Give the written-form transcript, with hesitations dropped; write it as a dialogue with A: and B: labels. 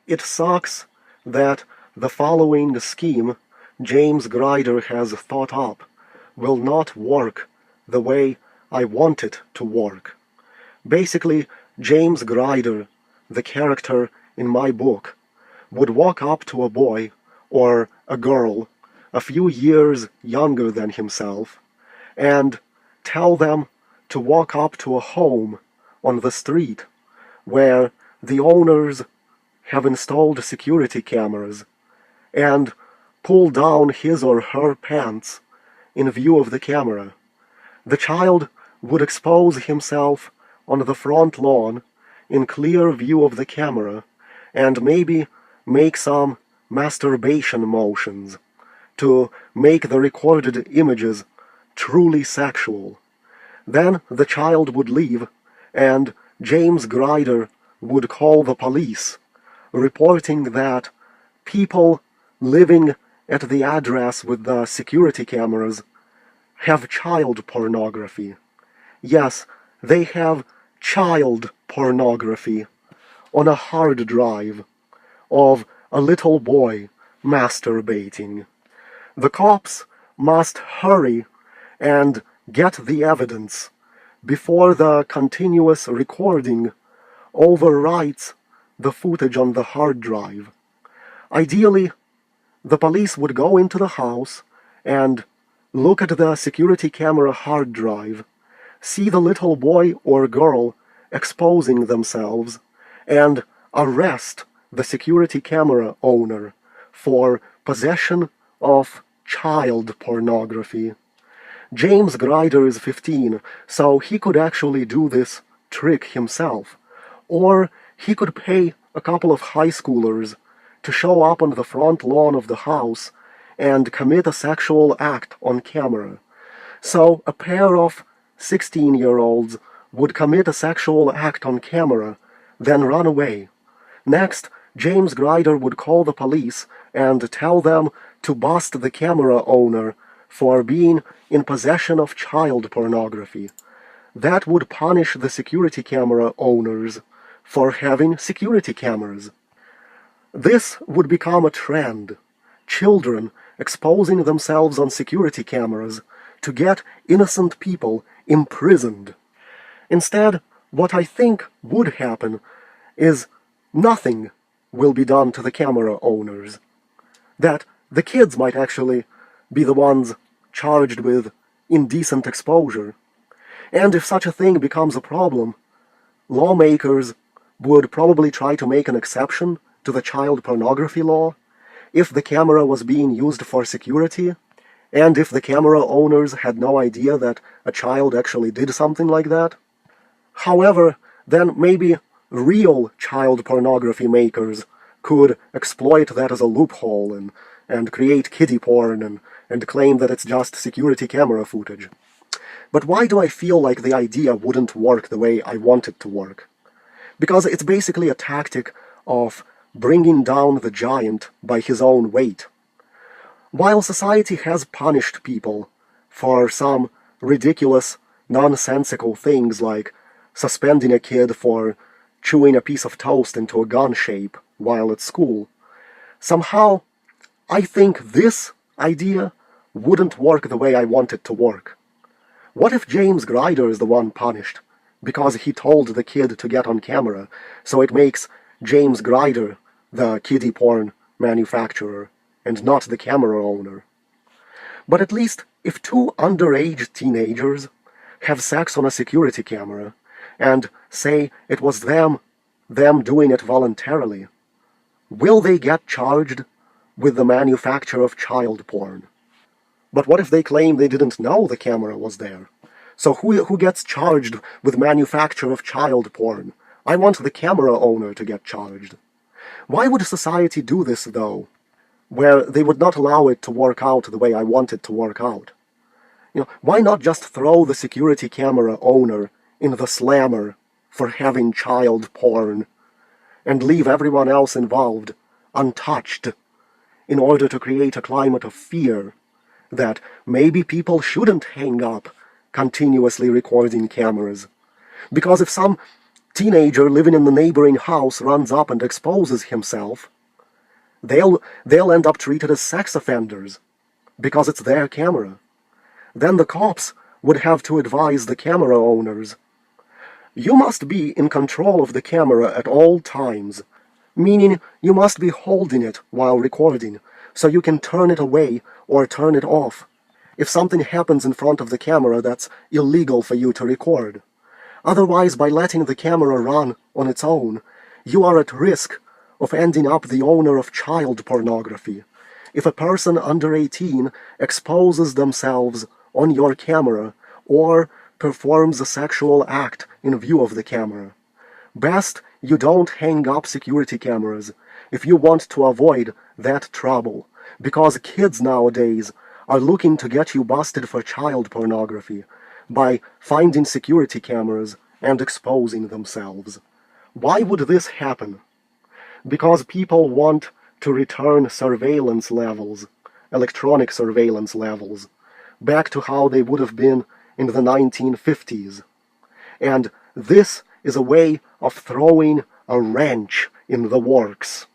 A: It sucks that the following scheme James Grider has thought up will not work the way I want it to work. Basically, James Grider, the character in my book, would walk up to a boy or a girl a few years younger than himself and tell them to walk up to a home on the street where the owners have installed security cameras and pull down his or her pants in view of the camera. The child would expose himself on the front lawn in clear view of the camera and maybe make some masturbation motions to make the recorded images truly sexual. Then the child would leave and James Grider would call the police, reporting that people living at the address with the security cameras have child pornography. Yes, they have child pornography on a hard drive of a little boy masturbating. The cops must hurry and get the evidence before the continuous recording overwrites the footage on the hard drive. Ideally, the police would go into the house and look at the security camera hard drive, see the little boy or girl exposing themselves, and arrest the security camera owner for possession of child pornography. James Grider is 15, so he could actually do this trick himself. Or he could pay a couple of high schoolers to show up on the front lawn of the house and commit a sexual act on camera. So a pair of 16-year-olds would commit a sexual act on camera, then run away. Next, James Grider would call the police and tell them to bust the camera owner for being in possession of child pornography. That would punish the security camera owners for having security cameras. This would become a trend. Children exposing themselves on security cameras to get innocent people imprisoned. Instead, what I think would happen is nothing will be done to the camera owners. That the kids might actually be the ones charged with indecent exposure. And if such a thing becomes a problem, lawmakers would probably try to make an exception to the child pornography law if the camera was being used for security, and if the camera owners had no idea that a child actually did something like that. However, then maybe real child pornography makers could exploit that as a loophole and create kiddie porn and claim that it's just security camera footage. But why do I feel like the idea wouldn't work the way I want it to work? Because it's basically a tactic of bringing down the giant by his own weight. While society has punished people for some ridiculous, nonsensical things like suspending a kid for chewing a piece of toast into a gun shape while at school, somehow I think this idea wouldn't work the way I want it to work. What if James Grider is the one punished because he told the kid to get on camera, so it makes James Grider the kiddie porn manufacturer and not the camera owner? But at least if two underage teenagers have sex on a security camera and say it was them doing it voluntarily, will they get charged with the manufacture of child porn? But what if they claim they didn't know the camera was there? So who gets charged with manufacture of child porn? I want the camera owner to get charged. Why would society do this, though, where they would not allow it to work out the way I want it to work out? Why not just throw the security camera owner in the slammer for having child porn and leave everyone else involved untouched in order to create a climate of fear that maybe people shouldn't hang up continuously recording cameras? Because if some teenager living in the neighboring house runs up and exposes himself, they'll end up treated as sex offenders because it's their camera. Then the cops would have to advise the camera owners, you must be in control of the camera at all times, meaning you must be holding it while recording, so you can turn it away or turn it off if something happens in front of the camera that's illegal for you to record. Otherwise, by letting the camera run on its own, you are at risk of ending up the owner of child pornography. If a person under 18 exposes themselves on your camera or performs a sexual act in view of the camera, best you don't hang up security cameras if you want to avoid that trouble, because kids nowadays are looking to get you busted for child pornography by finding security cameras and exposing themselves. Why would this happen? Because people want to return surveillance levels, electronic surveillance levels, back to how they would have been in the 1950s. And this is a way of throwing a wrench in the works.